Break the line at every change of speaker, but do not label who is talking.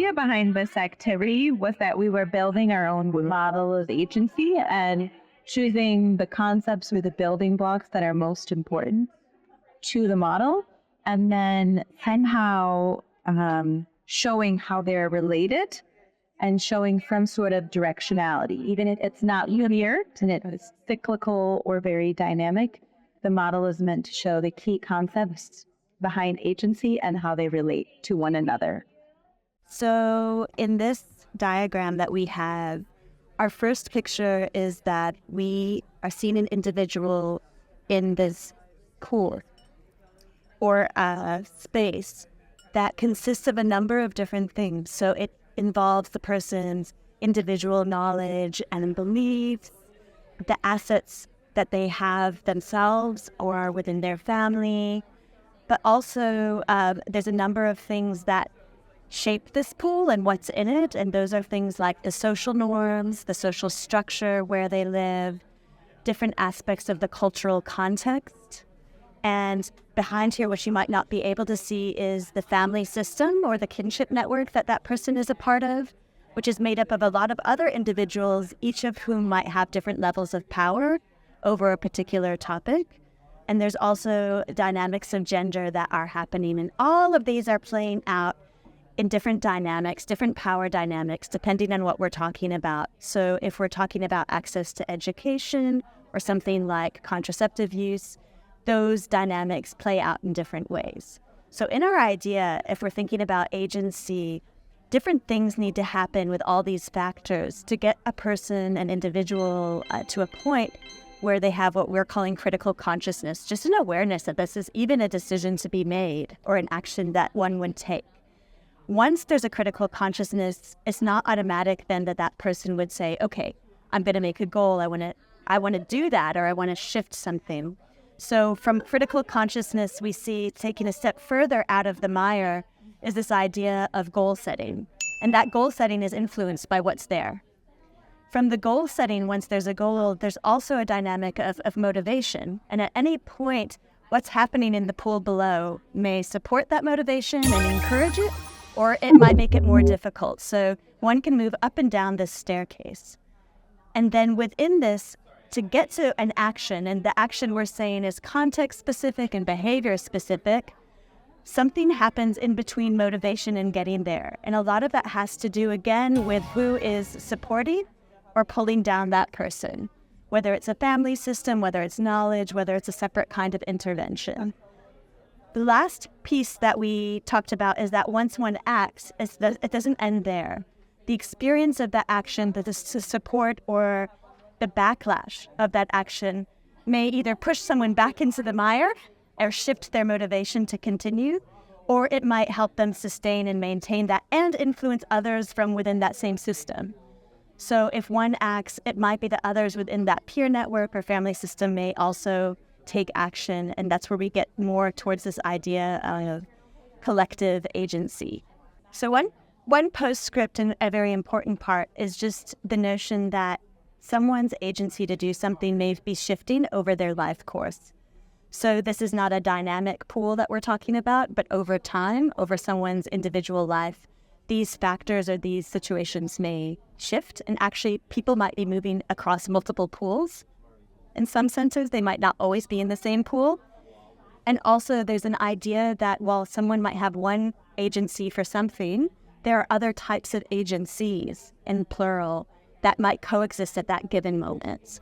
idea behind this activity was that we were building our own model of agency and choosing the concepts or the building blocks that are most important to the model, and then somehow showing how they're related and showing some sort of directionality. Even if it's not linear and it is cyclical or very dynamic, the model is meant to show the key concepts behind agency and how they relate to one another.
So in this diagram that we have, our first picture is that we are seeing an individual in this pool or a space that consists of a number of different things. So it involves the person's individual knowledge and beliefs, the assets that they have themselves or within their family, but also there's a number of things that shape this pool and what's in it. And those are things like the social norms, the social structure where they live, different aspects of the cultural context. And behind here, what you might not be able to see is the family system or the kinship network that that person is a part of, which is made up of a lot of other individuals, each of whom might have different levels of power over a particular topic. And there's also dynamics of gender that are happening. And all of these are playing out in different dynamics, different power dynamics, depending on what we're talking about. So if we're talking about access to education or something like contraceptive use, those dynamics play out in different ways. So in our idea, if we're thinking about agency, different things need to happen with all these factors to get a person, an individual, to a point where they have what we're calling critical consciousness, just an awareness that this is even a decision to be made or an action that one would take. Once there's a critical consciousness, it's not automatic then that person would say, okay, I'm going to make a goal. I want to do that, or I want to shift something. So from critical consciousness, we see taking a step further out of the mire is this idea of goal setting. And that goal setting is influenced by what's there. From the goal setting, once there's a goal, there's also a dynamic of motivation. And at any point, what's happening in the pool below may support that motivation and encourage it, or it might make it more difficult. So one can move up and down this staircase. And then within this, to get to an action, and the action we're saying is context-specific and behavior-specific, something happens in between motivation and getting there. And a lot of that has to do, again, with who is supporting or pulling down that person, whether it's a family system, whether it's knowledge, whether it's a separate kind of intervention. The last piece that we talked about is that once one acts, it doesn't end there. The experience of that action, the support or the backlash of that action may either push someone back into the mire or shift their motivation to continue, or it might help them sustain and maintain that and influence others from within that same system. So if one acts, it might be that others within that peer network or family system may also take action, and that's where we get more towards this idea of collective agency. So one postscript and a very important part is just the notion that someone's agency to do something may be shifting over their life course. So this is not a dynamic pool that we're talking about, but over time, over someone's individual life, these factors or these situations may shift. And actually, people might be moving across multiple pools. In some senses, they might not always be in the same pool. And also, there's an idea that while someone might have one agency for something, there are other types of agencies, in plural, that might coexist at that given moment.